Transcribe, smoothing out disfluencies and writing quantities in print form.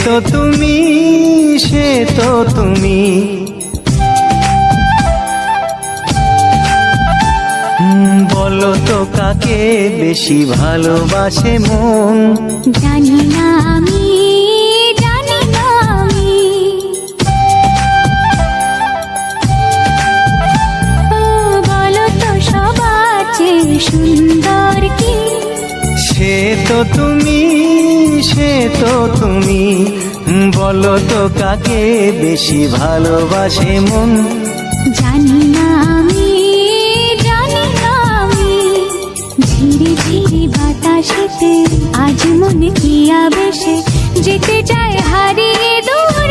তো তুমি, সে তো তুমি। বলো তো কাকে বেশি ভালোবাসে মন? জানি না আমি, জানি না আমি। ও বলো তো সবার চেয়ে সুন্দর কি? সে তো তুমি, সে তো তুমি। বলো তো কাকে বেশি ভালোবাসে মন? জানি না আমি, জানি না আমি। ঝিরি ঝিরি বাতাসেতে আজ মনে কি আবেশে যেতে চায় হারিয়ে দূর